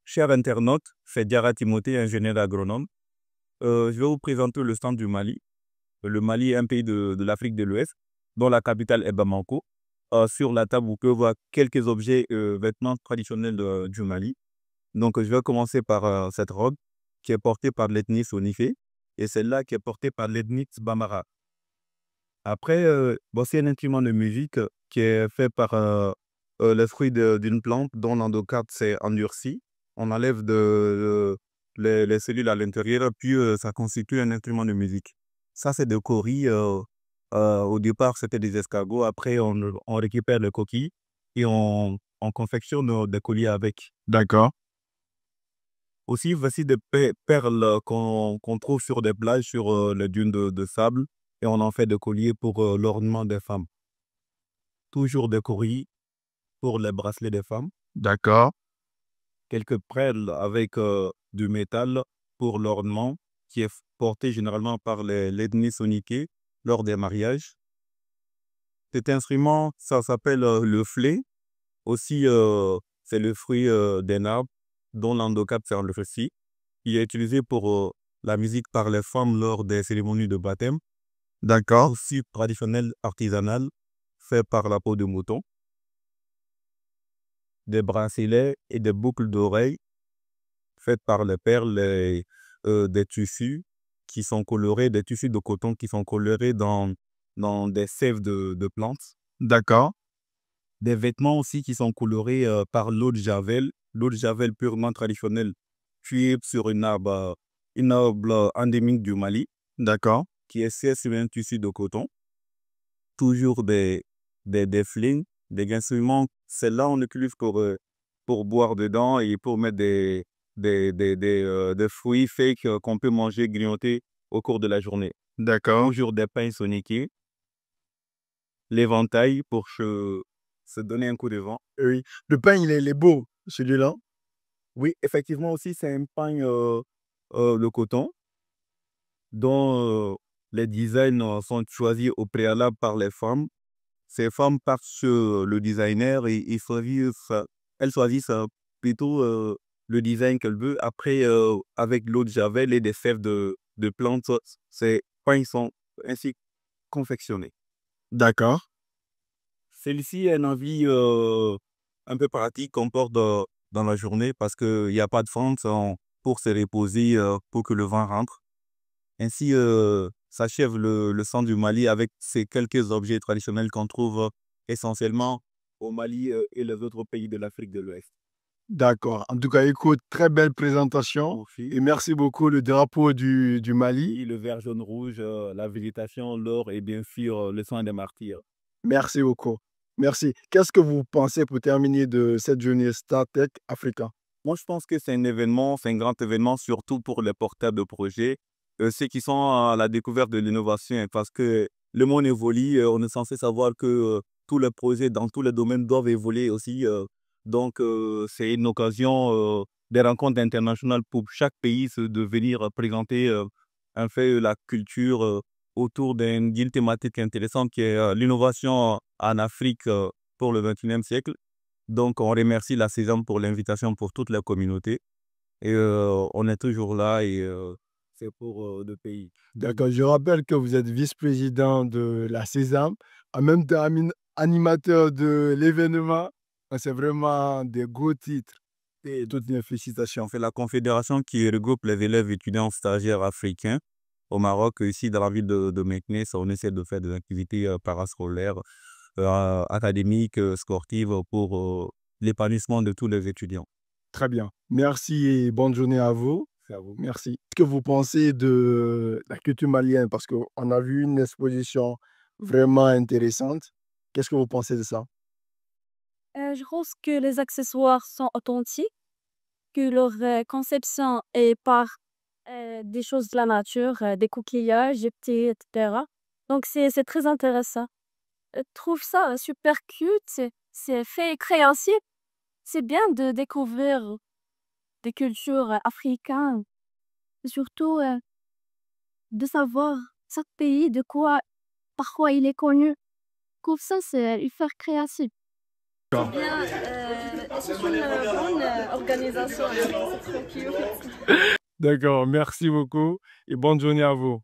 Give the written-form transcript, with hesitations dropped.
Cher internaute, c'est Diarra Timothée, ingénieur agronome. Je vais vous présenter le stand du Mali. Le Mali est un pays de l'Afrique de l'Ouest, dont la capitale est Bamako. Sur la table, vous pouvez voir quelques objets, vêtements traditionnels du Mali. Donc, je vais commencer par cette robe qui est portée par l'ethnie Sonifé et celle-là qui est portée par l'ethnie Bambara. Après, c'est un instrument de musique qui est fait par les fruits d'une plante dont l'endocarpe s'est endurci. On enlève les cellules à l'intérieur, puis ça constitue un instrument de musique. Ça, c'est des coris. Au départ, c'était des escargots. Après, on récupère les coquilles et on confectionne des colliers avec. D'accord. Aussi, voici des perles qu'on trouve sur des plages, sur les dunes de sable, et on en fait des colliers pour l'ornement des femmes. Toujours des coris pour les bracelets des femmes. D'accord. Quelques perles avec du métal pour l'ornement qui est porté généralement par l'ethnie soniké lors des mariages. Cet instrument, ça s'appelle le flé. Aussi, c'est le fruit d'un arbre dont l'endocarpe c'est le récit. Il est utilisé pour la musique par les femmes lors des cérémonies de baptême. D'accord. Aussi traditionnel artisanal fait par la peau de mouton. Des bracelets et des boucles d'oreilles faites par les perles, des tissus qui sont colorés, des tissus de coton qui sont colorés dans des sèves de plantes. D'accord. Des vêtements aussi qui sont colorés par l'eau de javel purement traditionnelle, cueillie sur une arbre endémique du Mali, D'accord. qui est serré sur un tissu de coton. Toujours des flings, des instruments. Celles-là, on utilise pour boire dedans et pour mettre des fruits fake qu'on peut manger, grignoter au cours de la journée. D'accord. Toujours des pains soniqués. L'éventail pour se donner un coup de vent. Oui. Le pain, il est beau, celui-là. Oui, effectivement aussi, c'est un pain de coton dont les designs sont choisis au préalable par les femmes. Ces femmes partent sur le designer et elles choisissent plutôt le design qu'elles veulent. Après, avec l'eau de javel et des fèves de plantes, ces pains sont ainsi confectionnés. D'accord. Celle-ci est un envie un peu pratique qu'on porte dans la journée parce qu'il n'y a pas de fente pour se reposer, pour que le vent rentre. Ainsi s'achève le centre du Mali avec ces quelques objets traditionnels qu'on trouve essentiellement au Mali et les autres pays de l'Afrique de l'Ouest. D'accord. En tout cas, écoute, très belle présentation. Aussi, Et merci beaucoup. Le drapeau du Mali. le vert, jaune, rouge, la végétation, l'or et bien sûr le sang des martyrs. Merci beaucoup. Merci. Qu'est-ce que vous pensez pour terminer de cette journée StarTech Africa? Moi, je pense que c'est un événement, c'est un grand événement, surtout pour les porteurs de projets, ceux qui sont à la découverte de l'innovation, hein, parce que le monde évolue, on est censé savoir que tous les projets dans tous les domaines doivent évoluer aussi. Donc, c'est une occasion des rencontres internationales pour chaque pays de venir présenter un fait la culture autour d'une thématique intéressante qui est l'innovation en Afrique pour le XXIe siècle. Donc, on remercie la Sésame pour l'invitation pour toute la communauté. Et on est toujours là et c'est pour le pays. D'accord. Je rappelle que vous êtes vice-président de la Sésame, en même temps animateur de l'événement. C'est vraiment des gros titres. Et toutes mes félicitations. C'est la confédération qui regroupe les élèves étudiants stagiaires africains au Maroc. Ici, dans la ville de Meknès, on essaie de faire des activités parascolaires, académiques, sportives pour l'épanouissement de tous les étudiants. Très bien. Merci et bonne journée à vous. C'est à vous. Merci. Qu'est-ce que vous pensez de la culture malienne? Parce qu'on a vu une exposition vraiment intéressante. Qu'est-ce que vous pensez de ça? Je pense que les accessoires sont authentiques, que leur conception est par des choses de la nature, des coquillages, des petits, etc. Donc c'est très intéressant. Je trouve ça super cute, c'est fait créatif. C'est bien de découvrir des cultures africaines, et surtout de savoir chaque pays de quoi, par quoi il est connu. Je trouve ça c'est hyper créatif. Eh bien, C'est une bonne organisation, c'est trop cute. D'accord, merci beaucoup et bonne journée à vous.